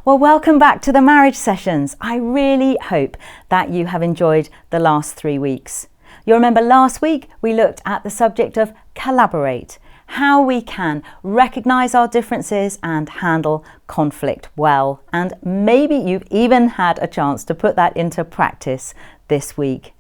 Well, welcome back to the marriage sessions. I really hope that you have enjoyed the last 3 weeks. You'll remember last week we looked at the subject of collaborate, how we can recognise our differences and handle conflict well. And maybe you've even had a chance to put that into practice this week.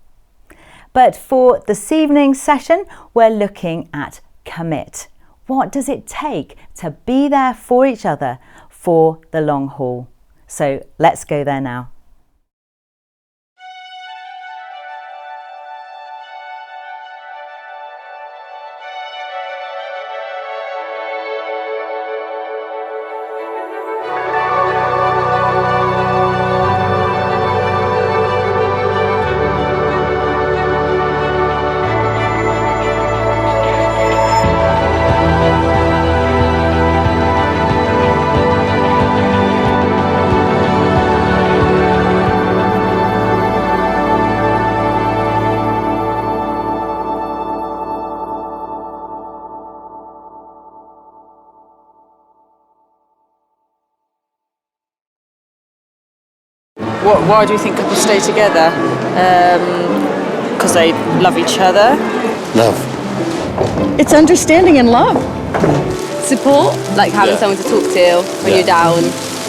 But for this evening's session, we're looking at commit. What does it take to be there for each other for the long haul? So let's go there now. Why do you think couples stay together? Because they love each other. Love. It's understanding and love. Support, like having someone to talk to when you're down.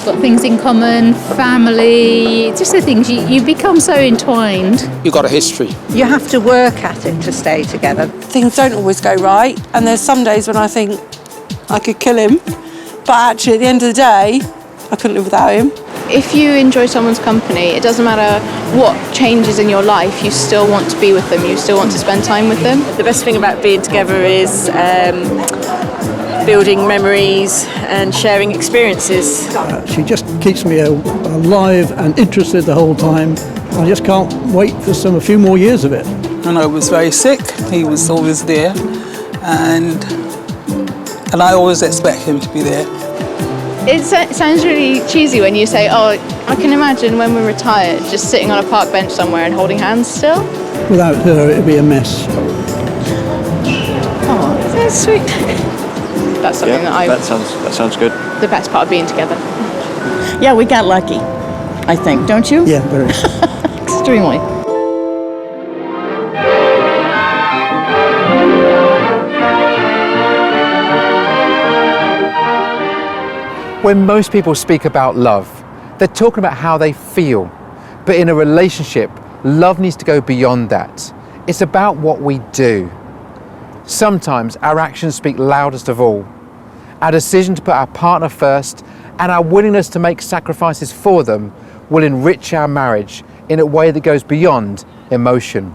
Got things in common, family, just the things you become so entwined. You've got a history. You have to work at it to stay together. Things don't always go right, and there's some days when I think I could kill him, but actually at the end of the day, I couldn't live without him. If you enjoy someone's company, it doesn't matter what changes in your life, you still want to be with them, you still want to spend time with them. The best thing about being together is building memories and sharing experiences. She just keeps me alive and interested the whole time. I just can't wait for a few more years of it. When I was very sick, he was always there, and I always expect him to be there. It sounds really cheesy when you say, oh, I can imagine when we're retired just sitting on a park bench somewhere and holding hands still. Without her, it'd be a mess. Oh, that's sweet. That's something That sounds good. the best part of being together. Yeah, we got lucky, I think, don't you? Yeah, very. Extremely. When most people speak about love, they're talking about how they feel. But in a relationship, love needs to go beyond that. It's about what we do. Sometimes our actions speak loudest of all. Our decision to put our partner first and our willingness to make sacrifices for them will enrich our marriage in a way that goes beyond emotion.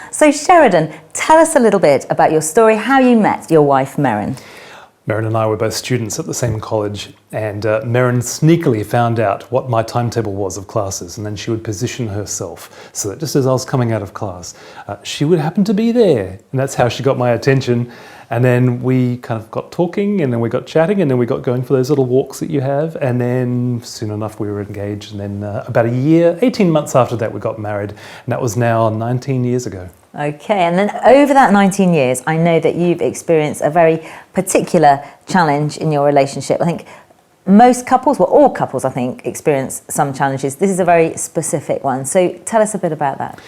So Sheridan, tell us a little bit about your story, how you met your wife, Merrin. Merrin and I were both students at the same college, and Merrin sneakily found out what my timetable was of classes, and then she would position herself so that just as I was coming out of class, she would happen to be there, and that's how she got my attention. And then we kind of got talking, and then we got chatting, and then we got going for those little walks that you have, and then soon enough we were engaged, and then about 18 months after that we got married, and that was now 19 years ago. Okay, and then over that 19 years, I know that you've experienced a very particular challenge in your relationship. I think most couples, well, all couples, I think, experience some challenges. This is a very specific one. So tell us a bit about that.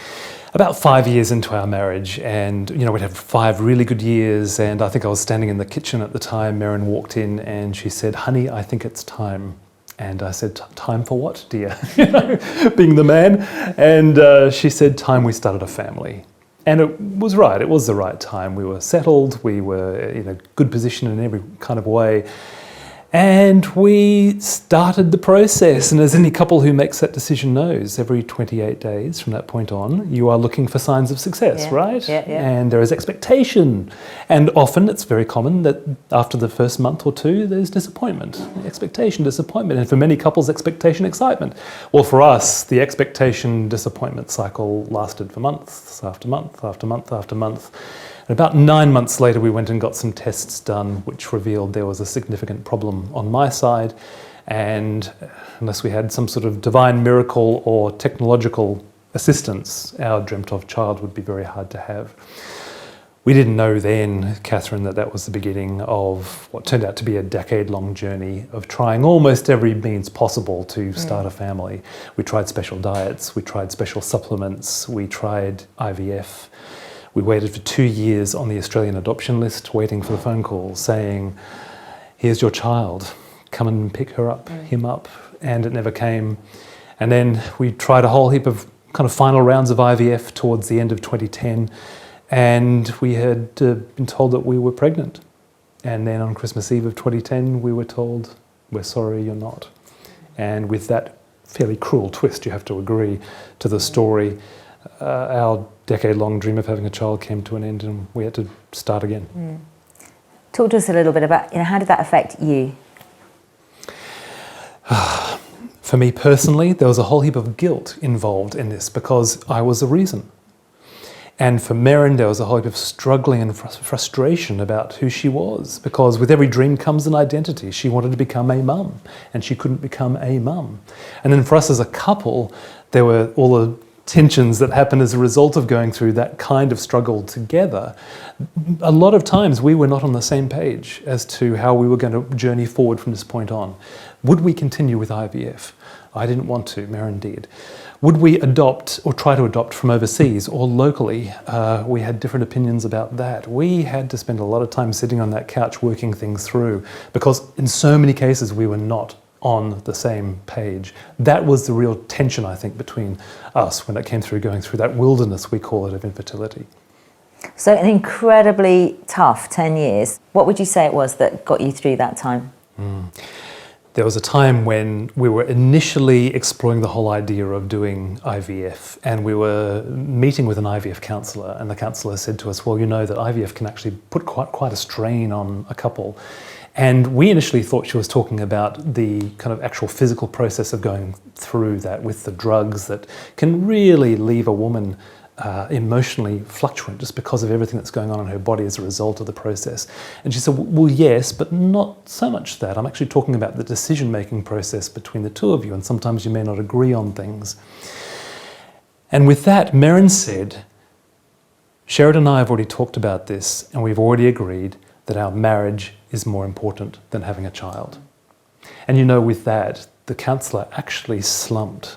About 5 years into our marriage, and we'd had 5 really good years, and I think I was standing in the kitchen at the time. Merrin walked in and she said, "Honey, I think it's time." And I said, "Time for what, dear?" Being the man. And she said, "Time we started a family." And it was right, it was the right time. We were settled, we were in a good position in every kind of way. And we started the process, and as any couple who makes that decision knows, every 28 days from that point on, you are looking for signs of success, right? Yeah. And there is expectation. And often it's very common that after the first month or two, there's disappointment. Expectation, disappointment. And for many couples, expectation, excitement. Well, for us, the expectation, disappointment cycle lasted for months after month after month after month. About 9 months later, we went and got some tests done, which revealed there was a significant problem on my side. And unless we had some sort of divine miracle or technological assistance, our dreamt of child would be very hard to have. We didn't know then, Catherine, that that was the beginning of what turned out to be a decade-long journey of trying almost every means possible to start a family. We tried special diets, we tried special supplements, we tried IVF. We waited for 2 years on the Australian adoption list, waiting for the phone call saying, here's your child, come and pick him up, and it never came. And then we tried a whole heap of kind of final rounds of IVF towards the end of 2010, and we had been told that we were pregnant. And then on Christmas Eve of 2010, we were told, we're sorry, you're not. And with that fairly cruel twist, you have to agree, to the story, our decade-long dream of having a child came to an end and we had to start again. Talk to us a little bit about, how did that affect you? For me personally, there was a whole heap of guilt involved in this because I was the reason. And for Merrin, there was a whole heap of struggling and frustration about who she was, because with every dream comes an identity. She wanted to become a mum, and she couldn't become a mum. And then for us as a couple, there were all the tensions that happened as a result of going through that kind of struggle together. A lot of times we were not on the same page as to how we were going to journey forward from this point on. Would we continue with IVF? I didn't want to, Merrin did. Would we adopt or try to adopt from overseas or locally? We had different opinions about that. We had to spend a lot of time sitting on that couch working things through because in so many cases we were not on the same page. That was the real tension, I think, between us when it came through going through that wilderness, we call it, of infertility. So an incredibly tough 10 years. What would you say it was that got you through that time? There was a time when we were initially exploring the whole idea of doing IVF, and we were meeting with an IVF counsellor, and the counsellor said to us, well, you know that IVF can actually put quite a strain on a couple. And we initially thought she was talking about the kind of actual physical process of going through that with the drugs that can really leave a woman emotionally fluctuant just because of everything that's going on in her body as a result of the process. And she said, well, yes, but not so much that. I'm actually talking about the decision-making process between the two of you, and sometimes you may not agree on things. And with that, Merrin said, Sheridan and I have already talked about this, and we've already agreed that our marriage is more important than having a child. And you know, with that, the counsellor actually slumped.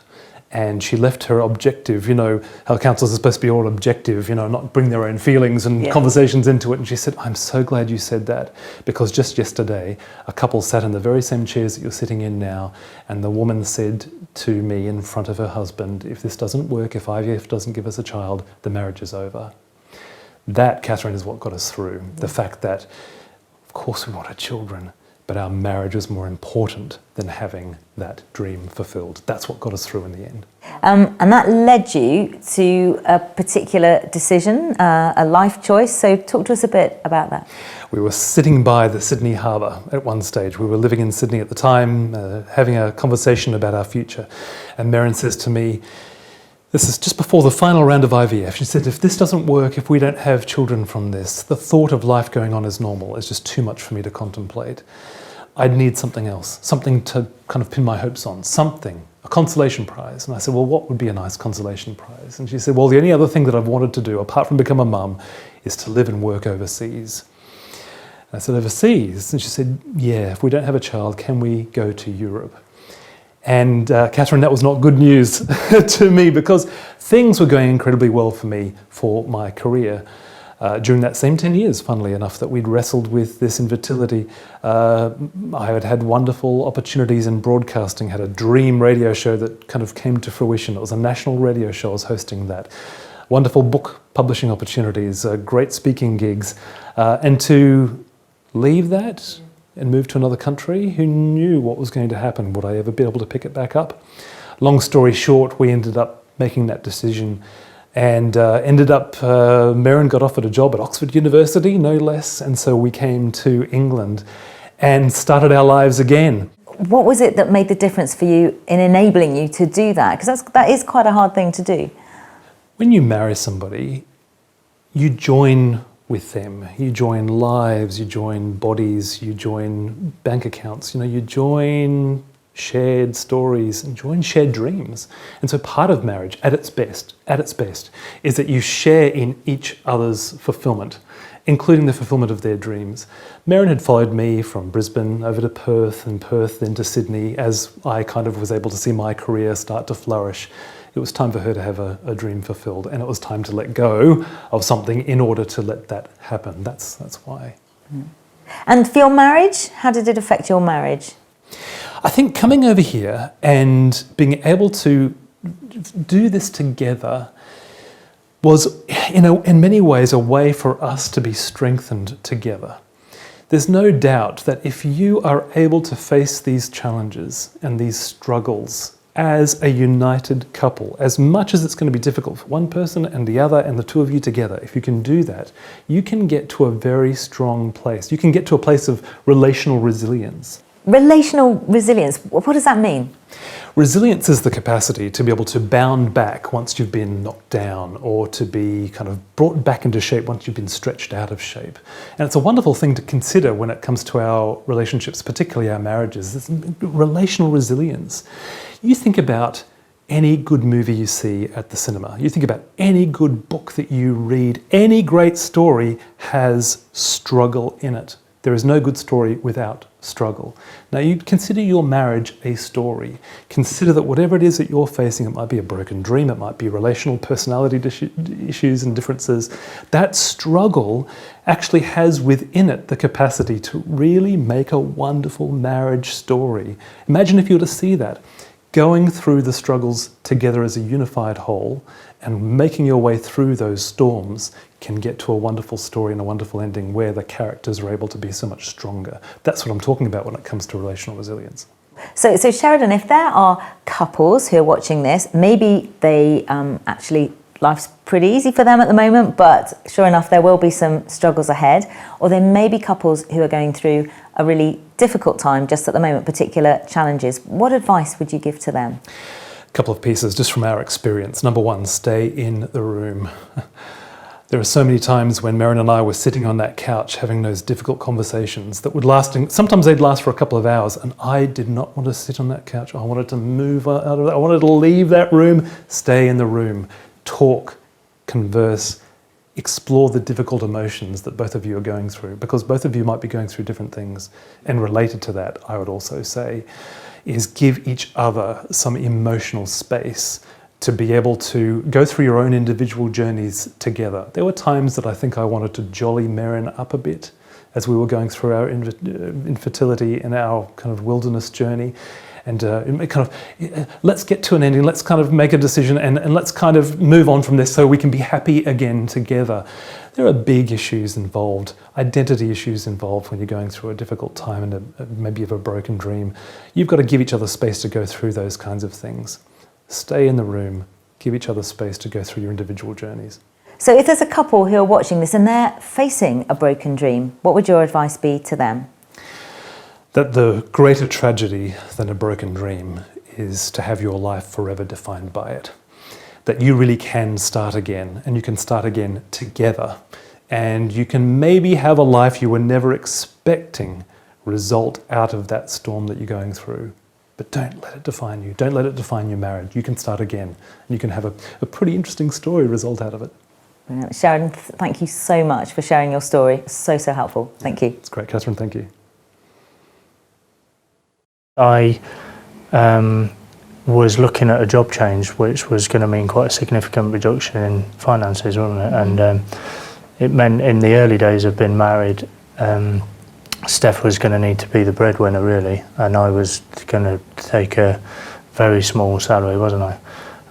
And she left her objective, how counsellors are supposed to be all objective, not bring their own feelings and conversations into it. And she said, I'm so glad you said that, because just yesterday, a couple sat in the very same chairs that you're sitting in now, and the woman said to me in front of her husband, if this doesn't work, if IVF doesn't give us a child, the marriage is over. That, Catherine, is what got us through. The fact that, of course we wanted children, but our marriage was more important than having that dream fulfilled. That's what got us through in the end. And that led you to a particular decision, a life choice. So talk to us a bit about that. We were sitting by the Sydney Harbour at one stage. We were living in Sydney at the time, having a conversation about our future. And Merrin says to me, this is just before the final round of IVF. She said, if this doesn't work, if we don't have children from this, the thought of life going on as normal is just too much for me to contemplate. I'd need something else, something to kind of pin my hopes on, something, a consolation prize. And I said, well, what would be a nice consolation prize? And she said, well, the only other thing that I've wanted to do, apart from become a mum, is to live and work overseas. And I said, overseas? And she said, yeah, if we don't have a child, can we go to Europe? And Catherine, that was not good news to me, because things were going incredibly well for me for my career. During that same 10 years, funnily enough, that we'd wrestled with this infertility, I had had wonderful opportunities in broadcasting, had a dream radio show that kind of came to fruition. It was a national radio show. I was hosting that. Wonderful book publishing opportunities, great speaking gigs. And to leave that and move to another country, who knew what was going to happen? Would I ever be able to pick it back up? Long story short, we ended up making that decision, and Merrin got offered a job at Oxford University, no less, and so we came to England and started our lives again. What was it that made the difference for you in enabling you to do that? Because that is quite a hard thing to do. When you marry somebody, you join with them. You join lives, you join bodies, you join bank accounts, you join shared stories, enjoying shared dreams. And so part of marriage at its best, is that you share in each other's fulfillment, including the fulfillment of their dreams. Merrin had followed me from Brisbane over to Perth, and Perth then to Sydney as I kind of was able to see my career start to flourish. It was time for her to have a dream fulfilled, and it was time to let go of something in order to let that happen. That's why. And for your marriage, how did it affect your marriage? I think coming over here and being able to do this together was, in many ways, a way for us to be strengthened together. There's no doubt that if you are able to face these challenges and these struggles as a united couple, as much as it's going to be difficult for one person and the other and the two of you together, if you can do that, you can get to a very strong place. You can get to a place of relational resilience. Relational resilience, what does that mean? Resilience is the capacity to be able to bound back once you've been knocked down, or to be kind of brought back into shape once you've been stretched out of shape. And it's a wonderful thing to consider when it comes to our relationships, particularly our marriages. It's relational resilience. You think about any good movie you see at the cinema. You think about any good book that you read. Any great story has struggle in it. There is no good story without struggle. Now, you consider your marriage a story. Consider that whatever it is that you're facing, it might be a broken dream, it might be relational personality issues and differences. That struggle actually has within it the capacity to really make a wonderful marriage story. Imagine if you were to see that. Going through the struggles together as a unified whole and making your way through those storms can get to a wonderful story and a wonderful ending where the characters are able to be so much stronger. That's what I'm talking about when it comes to relational resilience. So Sheridan, if there are couples who are watching this, maybe they actually, life's pretty easy for them at the moment, but sure enough, there will be some struggles ahead. Or there may be couples who are going through a really difficult time just at the moment, particular challenges. What advice would you give to them? A couple of pieces just from our experience. Number one, stay in the room. There are so many times when Merrin and I were sitting on that couch having those difficult conversations that would last, sometimes they'd last for a couple of hours, and I did not want to sit on that couch. I wanted to move out of that. I wanted to leave that room. Stay in the room. Talk, converse, explore the difficult emotions that both of you are going through, because both of you might be going through different things. And related to that, I would also say, is give each other some emotional space to be able to go through your own individual journeys together. There were times that I think I wanted to jolly Merrin up a bit as we were going through our infertility and our kind of wilderness journey. And let's get to an ending, let's kind of make a decision and let's kind of move on from this so we can be happy again together. There are big issues involved, identity issues involved when you're going through a difficult time and maybe you have a broken dream. You've got to give each other space to go through those kinds of things. Stay in the room, give each other space to go through your individual journeys. So if there's a couple who are watching this and they're facing a broken dream, what would your advice be to them? That the greater tragedy than a broken dream is to have your life forever defined by it. That you really can start again, and you can start again together. And you can maybe have a life you were never expecting result out of that storm that you're going through. But don't let it define you. Don't let it define your marriage. You can start again, and you can have a pretty interesting story result out of it. Brilliant. Sheridan, thank you so much for sharing your story. It's so helpful. Thank you. It's great, Catherine. Thank you. I was looking at a job change, which was going to mean quite a significant reduction in finances, wasn't it? And it meant in the early days of being married, Steph was going to need to be the breadwinner, really, and I was going to take a very small salary, wasn't I?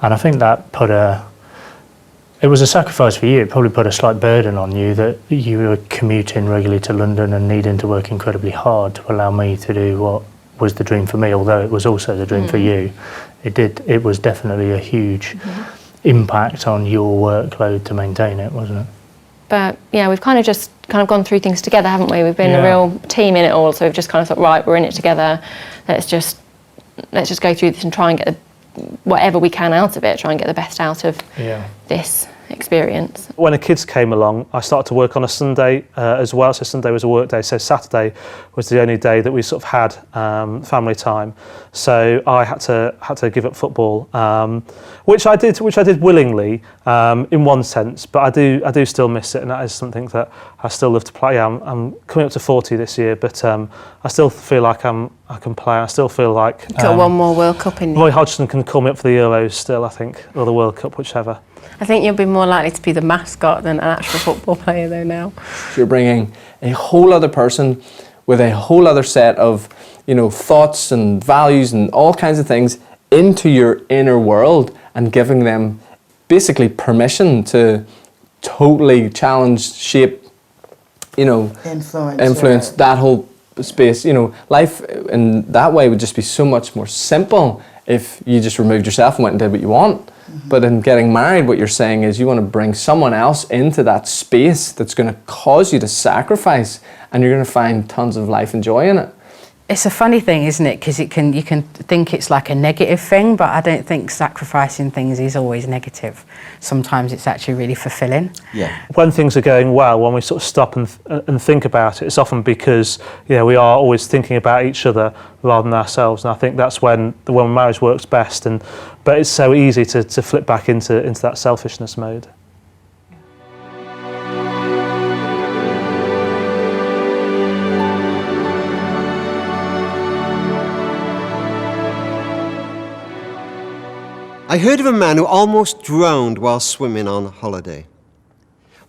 And I think that it was a sacrifice for you. It probably put a slight burden on you that you were commuting regularly to London and needing to work incredibly hard to allow me to do what was the dream for me, although it was also the dream for you. It was definitely a huge impact on your workload to maintain it, wasn't it? But yeah, we've kind of gone through things together, haven't we? We've been a real team in it all, so we've just kind of thought, right, we're in it together. Let's just go through this and try and get whatever we can out of it. Try and get the best out of this experience. When the kids came along, I started to work on a Sunday as well. So Sunday was a work day. So Saturday was the only day that we sort of had family time. So I had to give up football, which I did willingly in one sense. But I do still miss it, and that is something that I still love to play. I'm coming up to 40 this year, but I still feel like I can play. I still feel like got one more World Cup in you. Roy Hodgson can call me up for the Euros still, I think, or the World Cup, whichever. I think you'll be more likely to be the mascot than an actual football player though now. You're bringing a whole other person with a whole other set of, thoughts and values and all kinds of things into your inner world and giving them basically permission to totally challenge, shape, influence that whole space. Life in that way would just be so much more simple if you just removed yourself and went and did what you want. But in getting married, what you're saying is you want to bring someone else into that space that's going to cause you to sacrifice, and you're going to find tons of life and joy in it. It's a funny thing, isn't it? Because you can think it's like a negative thing, but I don't think sacrificing things is always negative. Sometimes it's actually really fulfilling. Yeah. When things are going well, when we sort of stop and think about it, it's often because we are always thinking about each other rather than ourselves. And I think that's when marriage works best. But it's so easy to flip back into that selfishness mode. I heard of a man who almost drowned while swimming on holiday.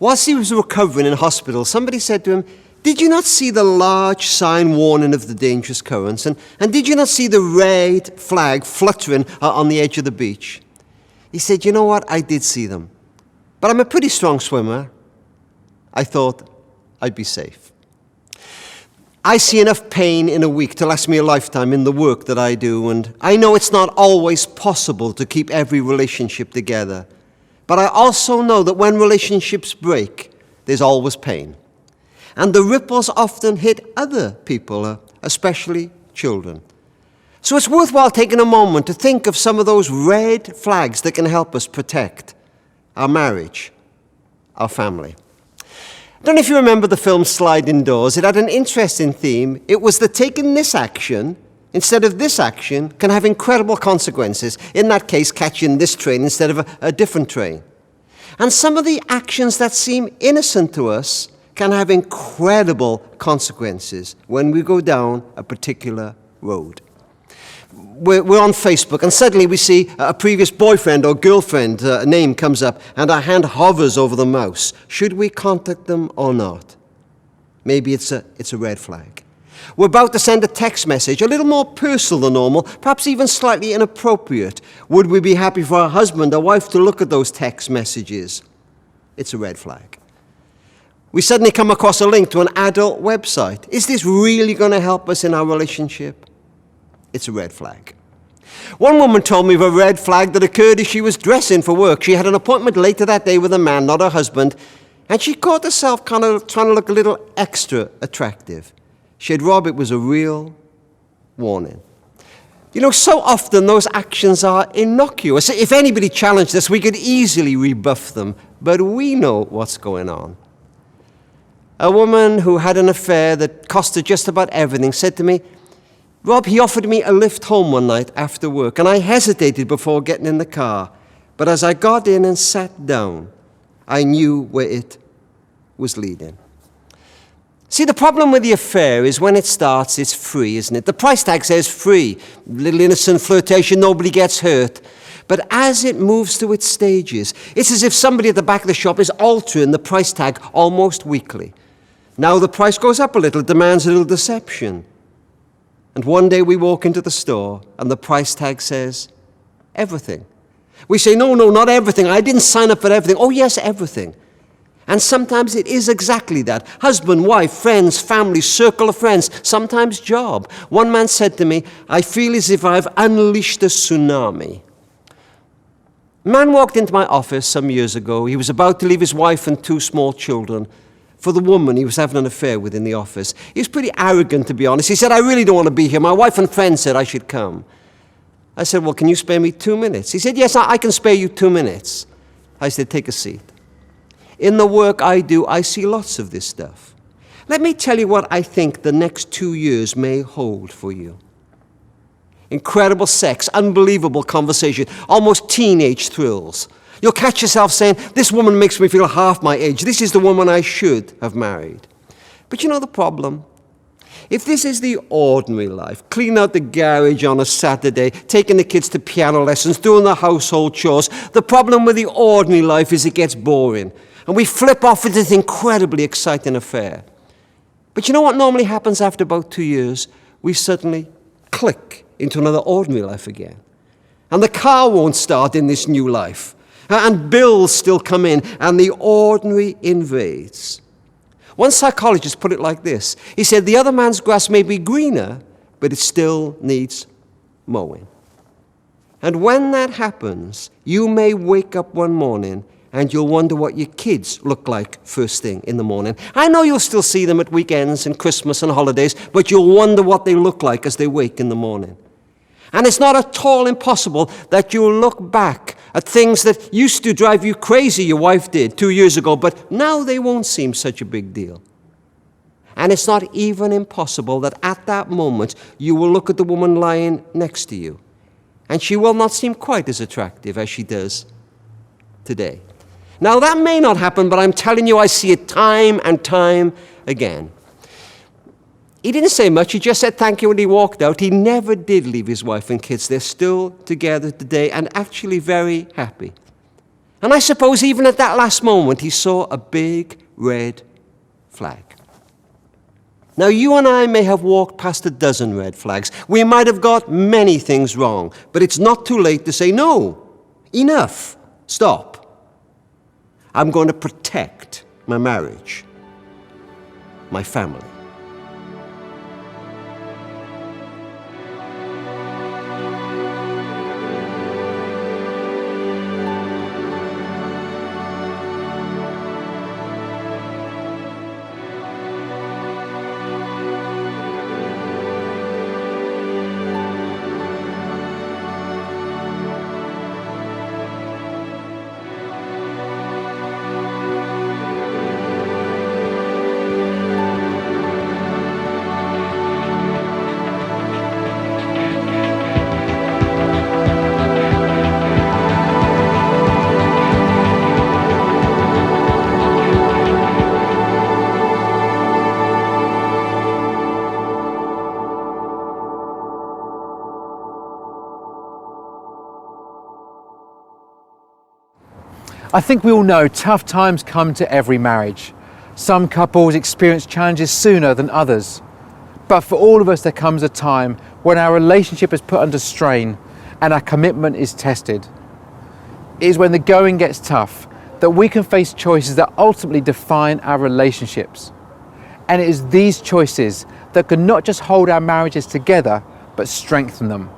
Whilst he was recovering in hospital, somebody said to him, "Did you not see the large sign warning of the dangerous currents? And did you not see the red flag fluttering on the edge of the beach?" He said, "You know what? I did see them. But I'm a pretty strong swimmer. I thought I'd be safe." I see enough pain in a week to last me a lifetime in the work that I do, and I know it's not always possible to keep every relationship together. But I also know that when relationships break, there's always pain. And the ripples often hit other people, especially children. So it's worthwhile taking a moment to think of some of those red flags that can help us protect our marriage, our family. I don't know if you remember the film Sliding Doors. It had an interesting theme. It was that taking this action instead of this action can have incredible consequences. In that case, catching this train instead of a different train. And some of the actions that seem innocent to us can have incredible consequences when we go down a particular road. We're on Facebook, and suddenly we see a previous boyfriend or girlfriend name comes up, and our hand hovers over the mouse. Should we contact them or not? Maybe it's a red flag. We're about to send a text message, a little more personal than normal, perhaps even slightly inappropriate. Would we be happy for our husband or wife to look at those text messages? It's a red flag. We suddenly come across a link to an adult website. Is this really going to help us in our relationship? It's a red flag. One woman told me of a red flag that occurred as she was dressing for work. She had an appointment later that day with a man, not her husband, and she caught herself kind of trying to look a little extra attractive. She said, "Rob, it was a real warning." So often those actions are innocuous. If anybody challenged us, we could easily rebuff them, but we know what's going on. A woman who had an affair that cost her just about everything said to me, "Rob, he offered me a lift home one night after work, and I hesitated before getting in the car. But as I got in and sat down, I knew where it was leading." See, the problem with the affair is when it starts, it's free, isn't it? The price tag says free. Little innocent flirtation, nobody gets hurt. But as it moves through its stages, it's as if somebody at the back of the shop is altering the price tag almost weekly. Now the price goes up a little, it demands a little deception. And one day we walk into the store and the price tag says, everything. We say, no, not everything. I didn't sign up for everything. Oh, yes, everything. And sometimes it is exactly that. Husband, wife, friends, family, circle of friends, sometimes job. One man said to me, "I feel as if I've unleashed a tsunami." A man walked into my office some years ago. He was about to leave his wife and 2 small children for the woman he was having an affair with in the office. He was pretty arrogant, to be honest. He said, "I really don't want to be here. My wife and friends said I should come." I said, "Well, can you spare me 2 minutes?" He said, "Yes, I can spare you 2 minutes." I said, "Take a seat." In the work I do, I see lots of this stuff. Let me tell you what I think the next 2 years may hold for you. Incredible sex, unbelievable conversation, almost teenage thrills. You'll catch yourself saying, this woman makes me feel half my age. This is the woman I should have married. But you know the problem? If this is the ordinary life, cleaning out the garage on a Saturday, taking the kids to piano lessons, doing the household chores, the problem with the ordinary life is it gets boring. And we flip off into this incredibly exciting affair. But you know what normally happens after about 2 years? We suddenly click into another ordinary life again. And the car won't start in this new life. And bills still come in, and the ordinary invades. One psychologist put it like this. He said, the other man's grass may be greener, but it still needs mowing. And when that happens, you may wake up one morning and you'll wonder what your kids look like first thing in the morning. I know you'll still see them at weekends and Christmas and holidays, but you'll wonder what they look like as they wake in the morning. And it's not at all impossible that you'll look back at things that used to drive you crazy your wife did 2 years ago, but now they won't seem such a big deal. And it's not even impossible that at that moment you will look at the woman lying next to you, and she will not seem quite as attractive as she does today. Now that may not happen, but I'm telling you I see it time and time again. He didn't say much, he just said thank you when he walked out. He never did leave his wife and kids. They're still together today and actually very happy. And I suppose even at that last moment he saw a big red flag. Now you and I may have walked past a dozen red flags. We might have got many things wrong, but it's not too late to say no, enough, stop. I'm going to protect my marriage, my family. I think we all know tough times come to every marriage. Some couples experience challenges sooner than others. But for all of us, there comes a time when our relationship is put under strain and our commitment is tested. It is when the going gets tough that we can face choices that ultimately define our relationships. And it is these choices that can not just hold our marriages together, but strengthen them.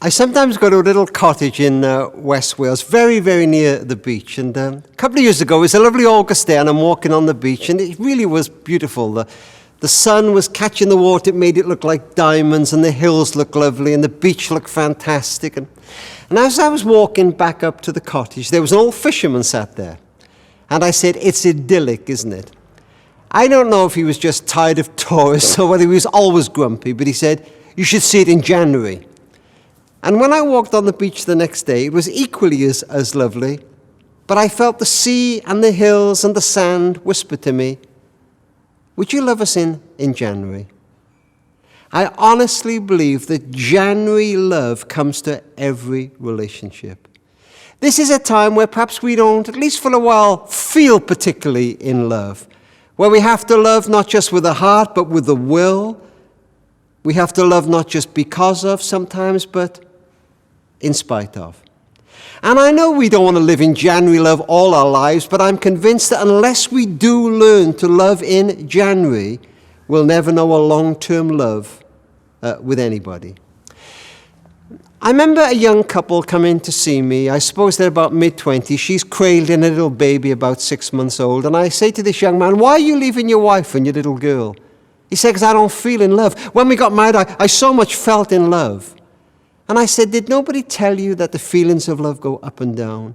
I sometimes go to a little cottage in West Wales, very, very near the beach. And a couple of years ago, it was a lovely August day, and I'm walking on the beach, and it really was beautiful. The sun was catching the water, it made it look like diamonds, and the hills looked lovely, and the beach looked fantastic. And as I was walking back up to the cottage, there was an old fisherman sat there. And I said, it's idyllic, isn't it? I don't know if he was just tired of tourists or whether he was always grumpy, but he said, you should see it in January. And when I walked on the beach the next day, it was equally as lovely, but I felt the sea and the hills and the sand whisper to me, would you love us in January? I honestly believe that January love comes to every relationship. This is a time where perhaps we don't, at least for a while, feel particularly in love, where we have to love not just with the heart, but with the will. We have to love not just because of sometimes, but in spite of. And I know we don't want to live in January love all our lives, but I'm convinced that unless we do learn to love in January, we'll never know a long-term love with anybody. I remember a young couple coming to see me. I suppose they're about mid-20s. She's cradling a little baby about 6 months old. And I say to this young man, why are you leaving your wife and your little girl? He said, because I don't feel in love. When we got married, I so much felt in love. And I said, did nobody tell you that the feelings of love go up and down?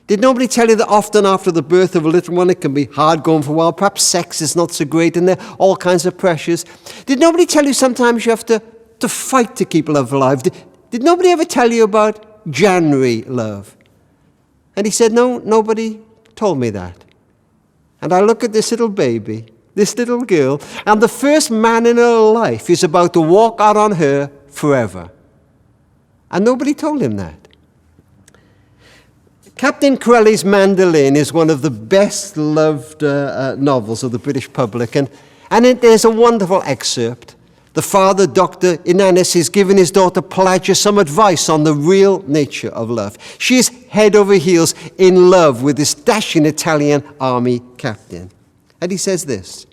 Did nobody tell you that often after the birth of a little one it can be hard going for a while? Perhaps sex is not so great and there are all kinds of pressures. Did nobody tell you sometimes you have to fight to keep love alive? Did nobody ever tell you about January love? And he said, no, nobody told me that. And I look at this little baby, this little girl, and the first man in her life is about to walk out on her forever. And nobody told him that. Captain Corelli's Mandolin is one of the best-loved novels of the British public, and there's a wonderful excerpt. The father, Dr. Inanis, is giving his daughter Pelagia some advice on the real nature of love. She is head over heels in love with this dashing Italian army captain. And he says this: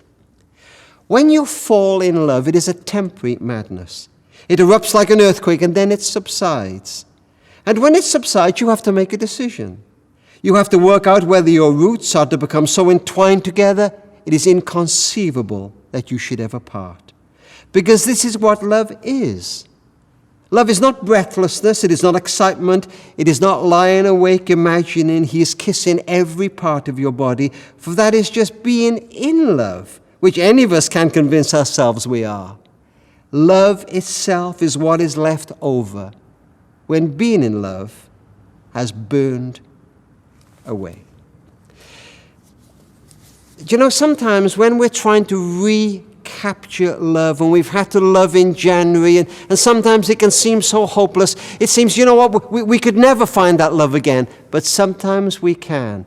when you fall in love, it is a temporary madness. It erupts like an earthquake and then it subsides. And when it subsides, you have to make a decision. You have to work out whether your roots are to become so entwined together, it is inconceivable that you should ever part. Because this is what love is. Love is not breathlessness, it is not excitement, it is not lying awake imagining he is kissing every part of your body, for that is just being in love, which any of us can convince ourselves we are. Love itself is what is left over when being in love has burned away. Do you know, sometimes when we're trying to recapture love, and we've had to love in January, and sometimes it can seem so hopeless, it seems, you know what, we could never find that love again, but sometimes we can.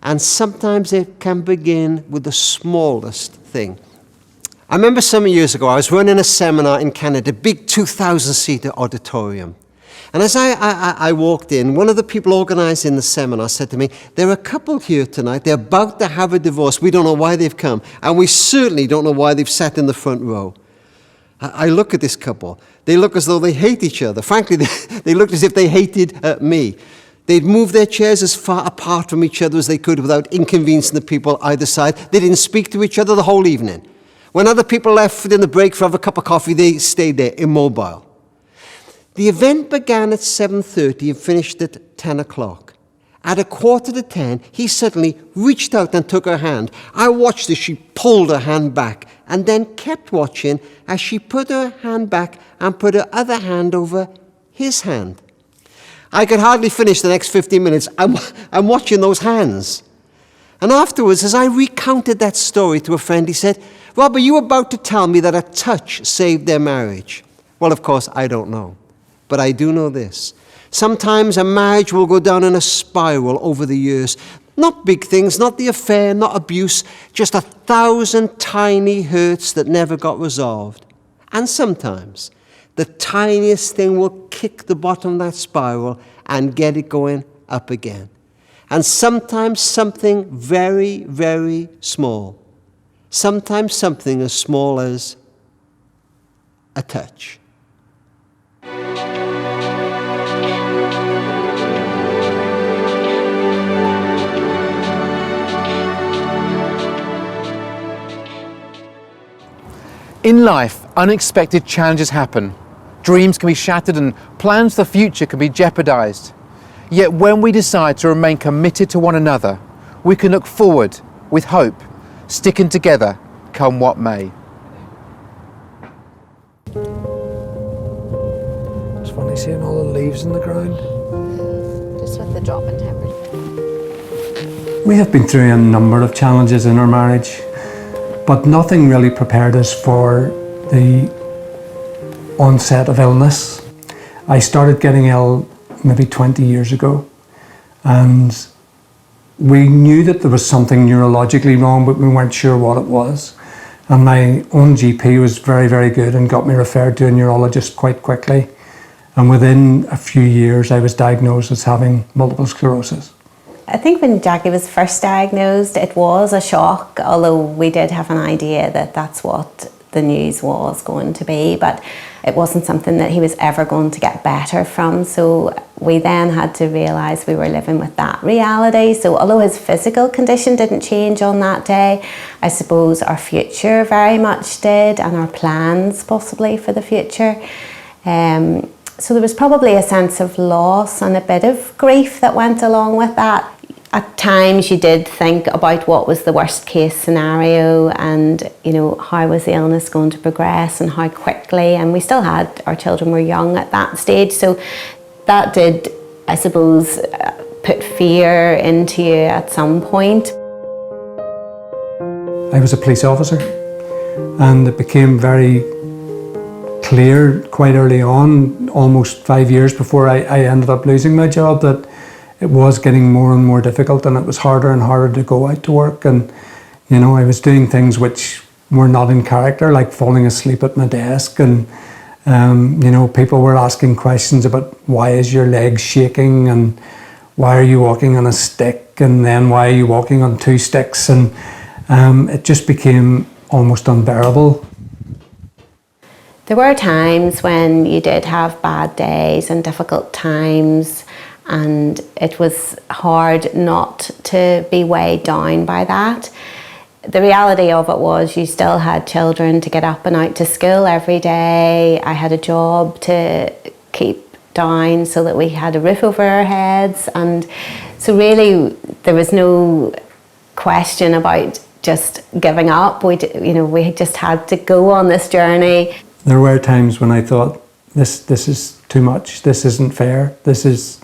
And sometimes it can begin with the smallest thing. I remember some years ago, I was running a seminar in Canada, big 2,000-seater auditorium. And as I walked in, one of the people organizing the seminar said to me, there are a couple here tonight, they're about to have a divorce. We don't know why they've come, and we certainly don't know why they've sat in the front row. I look at this couple. They look as though they hate each other. Frankly, they looked as if they hated me. They'd moved their chairs as far apart from each other as they could without inconveniencing the people either side. They didn't speak to each other the whole evening. When other people left in the break for have a cup of coffee, they stayed there, immobile. The event began at 7:30 and finished at 10 o'clock. At 9:45, he suddenly reached out and took her hand. I watched as she pulled her hand back and then kept watching as she put her hand back and put her other hand over his hand. I could hardly finish the next 15 minutes. I'm watching those hands. And afterwards, as I recounted that story to a friend, he said, Rob, are you about to tell me that a touch saved their marriage? Well, of course, I don't know. But I do know this. Sometimes a marriage will go down in a spiral over the years. Not big things, not the affair, not abuse, just 1,000 tiny hurts that never got resolved. And sometimes the tiniest thing will kick the bottom of that spiral and get it going up again. And sometimes something very, very small. Sometimes something as small as a touch. In life, unexpected challenges happen. Dreams can be shattered and plans for the future can be jeopardized. Yet when we decide to remain committed to one another, we can look forward with hope, sticking together, come what may. It's funny seeing all the leaves in the ground. Just with the drop in temperature. We have been through a number of challenges in our marriage, but nothing really prepared us for the onset of illness. I started getting ill maybe 20 years ago, and we knew that there was something neurologically wrong, but we weren't sure what it was. And my own GP was very, very good and got me referred to a neurologist quite quickly. And within a few years, I was diagnosed as having multiple sclerosis. I think when Jackie was first diagnosed, it was a shock, although we did have an idea that that's what the news was going to be, but it wasn't something that he was ever going to get better from. So we then had to realise we were living with that reality. So although his physical condition didn't change on that day, I suppose our future very much did, and our plans possibly for the future. So there was probably a sense of loss and a bit of grief that went along with that. At times you did think about what was the worst case scenario and, you know, how was the illness going to progress and how quickly. And we still had, our children were young at that stage. So that did, I suppose, put fear into you at some point. I was a police officer, and it became very clear quite early on, almost 5 years before I ended up losing my job, that it was getting more and more difficult, and it was harder and harder to go out to work. And, you know, I was doing things which were not in character, like falling asleep at my desk. And, you know, people were asking questions about why is your leg shaking and why are you walking on a stick, and then why are you walking on 2 sticks? And it just became almost unbearable. There were times when you did have bad days and difficult times, and it was hard not to be weighed down by that. The reality of it was you still had children to get up and out to school every day. I had a job to keep down so that we had a roof over our heads, and so really there was no question about just giving up. We just had to go on this journey. There were times when I thought, this is too much, this isn't fair, this is,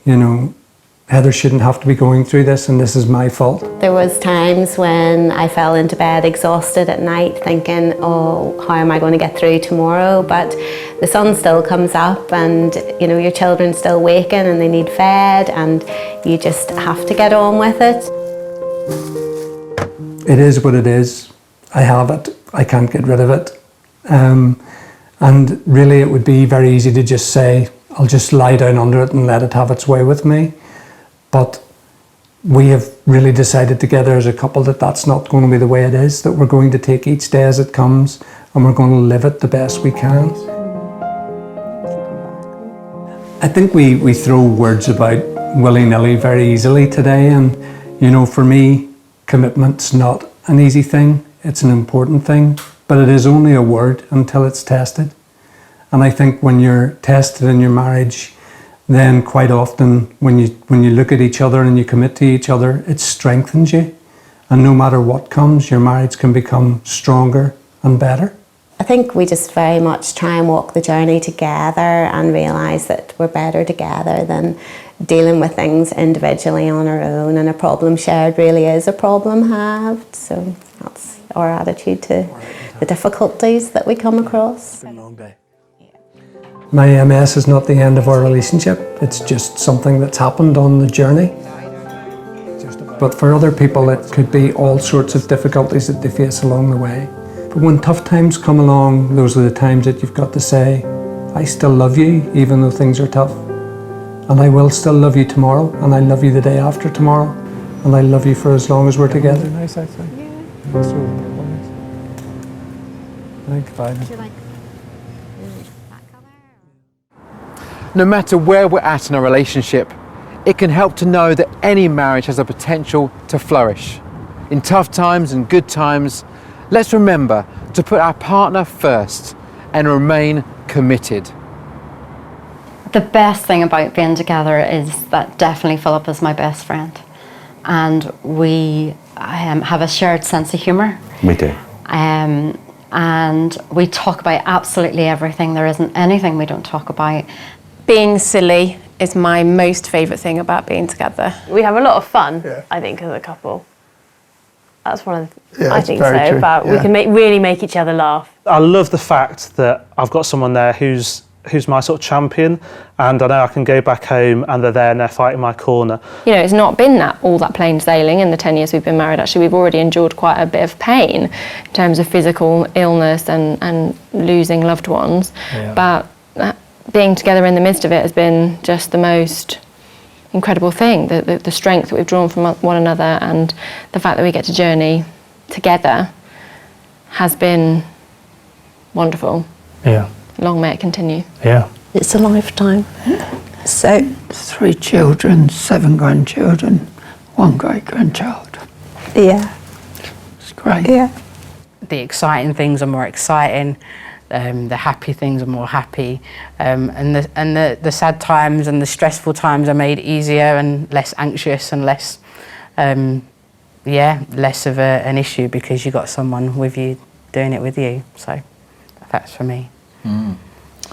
you know, Heather shouldn't have to be going through this, and this is my fault. There was times when I fell into bed exhausted at night thinking, oh, how am I going to get through tomorrow? But the sun still comes up, and you know, your children's still waking and they need fed, and you just have to get on with it. It is what it is. I have it, I can't get rid of it. And really it would be very easy to just say, I'll just lie down under it and let it have its way with me. But we have really decided together as a couple that that's not going to be the way it is, that we're going to take each day as it comes and we're going to live it the best we can. I think we throw words about willy-nilly very easily today, and you know, for me, commitment's not an easy thing, it's an important thing, but it is only a word until it's tested. And I think when you're tested in your marriage, then quite often when you look at each other and you commit to each other, it strengthens you. And no matter what comes, your marriage can become stronger and better. I think we just very much try and walk the journey together and realise that we're better together than dealing with things individually on our own, and a problem shared really is a problem halved. So that's our attitude to the difficulties that we come across. My MS is not the end of our relationship, it's just something that's happened on the journey. But for other people it could be all sorts of difficulties that they face along the way. But when tough times come along, those are the times that you've got to say, I still love you even though things are tough. And I will still love you tomorrow, and I love you the day after tomorrow, and I love you for as long as we're together. Nice outside. Yeah. No matter where we're at in a relationship, it can help to know that any marriage has the potential to flourish. In tough times and good times, let's remember to put our partner first and remain committed. The best thing about being together is that definitely Philip is my best friend, and we have a shared sense of humour. We do. And we talk about absolutely everything. There isn't anything we don't talk about. Being silly is my most favourite thing about being together. We have a lot of fun, I think, as a couple. That's one of the, I think so, true. but we can really make each other laugh. I love the fact that I've got someone there who's my sort of champion, and I know I can go back home and they're there and they're fighting my corner. You know, it's not been all that plain sailing in the 10 years we've been married. Actually, we've already endured quite a bit of pain in terms of physical illness and losing loved ones. Yeah. But being together in the midst of it has been just the most incredible thing. The strength that we've drawn from one another, and the fact that we get to journey together has been wonderful. Yeah. Long may it continue. Yeah. It's a lifetime. So 3 children, 7 grandchildren, 1 great-grandchild. Yeah. It's great. Yeah. The exciting things are more exciting. The happy things are more happy, and the sad times and the stressful times are made easier and less anxious and less, less of an issue because you got someone with you doing it with you. So that's for me.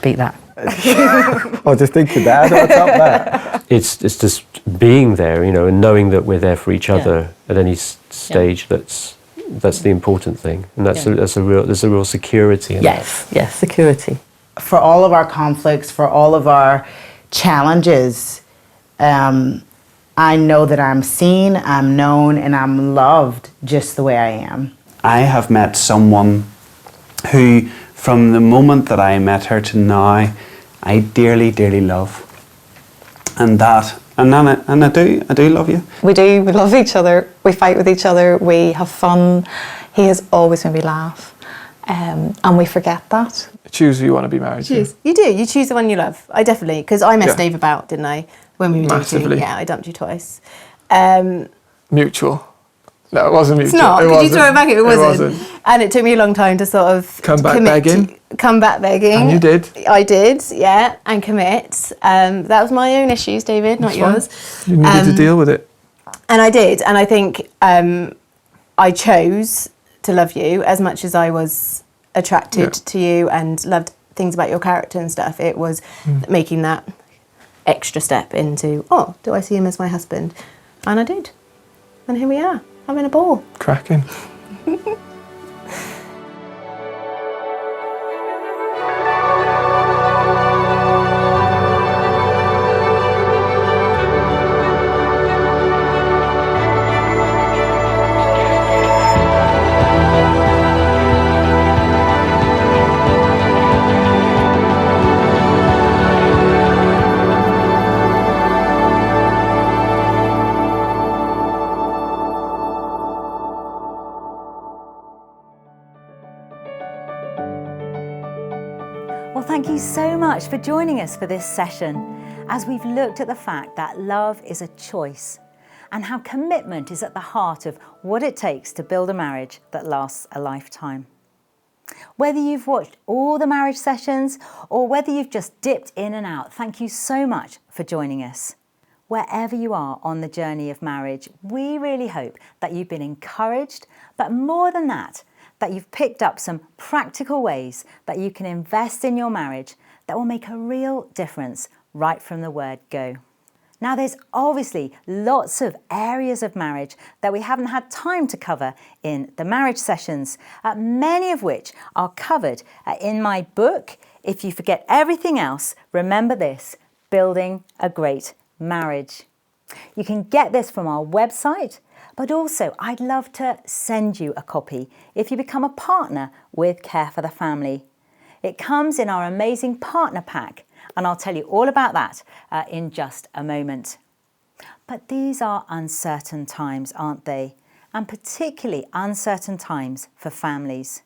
Beat that. I was just thinking that. How do I top that? It's just being there, you know, and knowing that we're there for each other at any stage. That's the important thing, and there's a real security in that. Yes, security. For all of our conflicts, for all of our challenges, I know that I'm seen, I'm known, and I'm loved just the way I am. I have met someone who, from the moment that I met her to now, I dearly, dearly love, and I do love you. We do. We love each other. We fight with each other. We have fun. He has always made me laugh, and we forget that. Choose who you want to be married to. You do. You choose the one you love. I definitely, because I messed Dave about, didn't I? When we were Massively. dating. Yeah, I dumped you twice. Mutual. No, it wasn't mutual. It's not. Could you throw it back? It wasn't. And it took me a long time to sort of Come back begging. And you did. I did, yeah, and commit. That was my own issues, David, not yours. You needed to deal with it. And I did, and I think I chose to love you as much as I was attracted to you and loved things about your character and stuff. It was making that extra step into, do I see him as my husband? And I did. And here we are, having a ball. Cracking. Well, thank you so much for joining us for this session as we've looked at the fact that love is a choice and how commitment is at the heart of what it takes to build a marriage that lasts a lifetime. Whether you've watched all the marriage sessions or whether you've just dipped in and out, thank you so much for joining us. Wherever you are on the journey of marriage, we really hope that you've been encouraged, but more than that you've picked up some practical ways that you can invest in your marriage that will make a real difference right from the word go. Now, there's obviously lots of areas of marriage that we haven't had time to cover in the marriage sessions, many of which are covered in my book. If you forget everything else, remember this: Building a Great Marriage. You can get this from our website, but also I'd love to send you a copy if you become a partner with Care for the Family. It comes in our amazing partner pack, and I'll tell you all about that in just a moment. But these are uncertain times, aren't they? And particularly uncertain times for families.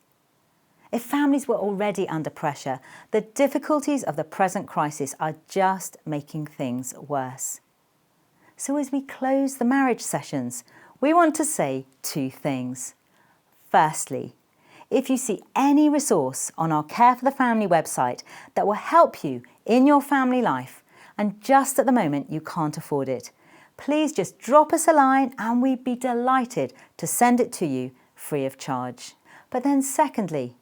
If families were already under pressure, the difficulties of the present crisis are just making things worse. So as we close the marriage sessions, we want to say two things. Firstly, if you see any resource on our Care for the Family website that will help you in your family life, and just at the moment you can't afford it, please just drop us a line and we'd be delighted to send it to you free of charge. But then secondly,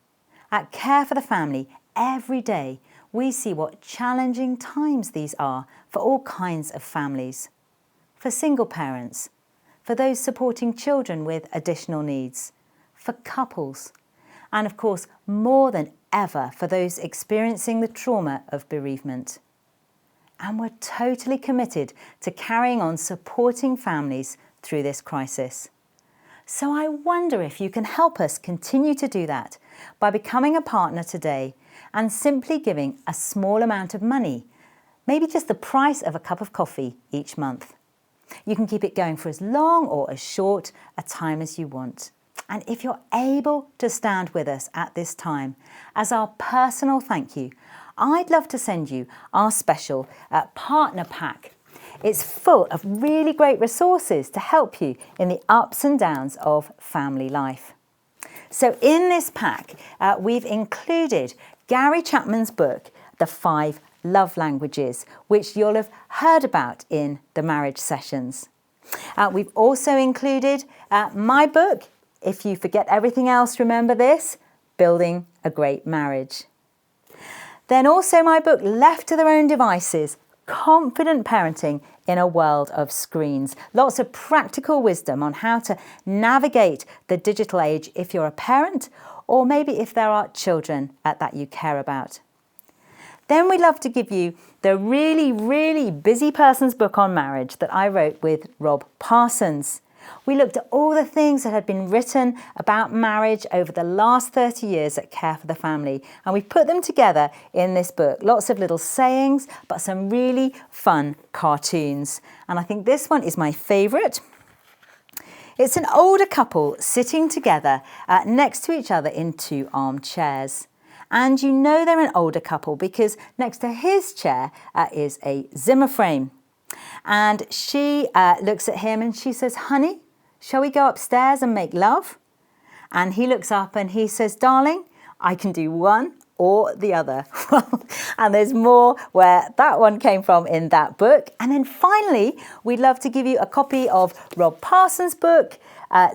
at Care for the Family, every day we see what challenging times these are for all kinds of families. For single parents, for those supporting children with additional needs, for couples, and of course, more than ever, for those experiencing the trauma of bereavement. And we're totally committed to carrying on supporting families through this crisis. So I wonder if you can help us continue to do that by becoming a partner today and simply giving a small amount of money, maybe just the price of a cup of coffee each month. You can keep it going for as long or as short a time as you want. And if you're able to stand with us at this time, as our personal thank you, I'd love to send you our special partner pack. It's full of really great resources to help you in the ups and downs of family life. So in this pack, we've included Gary Chapman's book, The 5 Love Languages, which you'll have heard about in the marriage sessions. We've also included my book, If You Forget Everything Else, Remember This, Building a Great Marriage. Then also my book, Left to Their Own Devices, Confident Parenting in a World of Screens. Lots of practical wisdom on how to navigate the digital age if you're a parent, or maybe if there are children that you care about. Then we'd love to give you the really, really busy person's book on marriage that I wrote with Rob Parsons. We looked at all the things that had been written about marriage over the last 30 years at Care for the Family, and we put them together in this book. Lots of little sayings, but some really fun cartoons. And I think this one is my favourite. It's an older couple sitting together next to each other in 2 armchairs. And you know they're an older couple because next to his chair is a Zimmer frame. And she looks at him and she says, "Honey, shall we go upstairs and make love?" And he looks up and he says, "Darling, I can do one or the other." And there's more where that one came from in that book. And then finally, we'd love to give you a copy of Rob Parsons' book,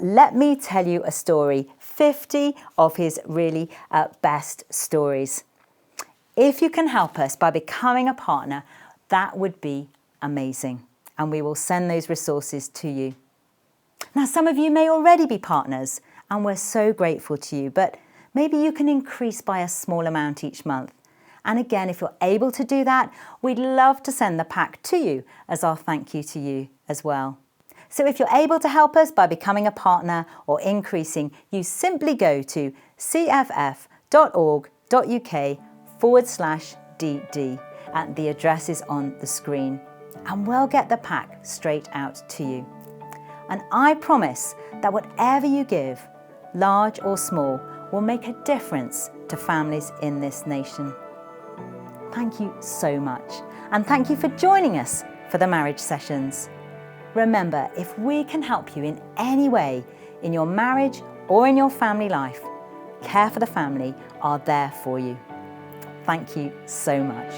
Let Me Tell You a Story, 50 of his really best stories. If you can help us by becoming a partner, that would be amazing. And we will send those resources to you. Now, some of you may already be partners, and we're so grateful to you, but maybe you can increase by a small amount each month. And again, if you're able to do that, we'd love to send the pack to you as our thank you to you as well. So if you're able to help us by becoming a partner or increasing, you simply go to cff.org.uk/DD, and the address is on the screen, and we'll get the pack straight out to you. And I promise that whatever you give, large or small, will make a difference to families in this nation. Thank you so much, and thank you for joining us for the marriage sessions. Remember, if we can help you in any way in your marriage or in your family life, Care for the Family are there for you. Thank you so much.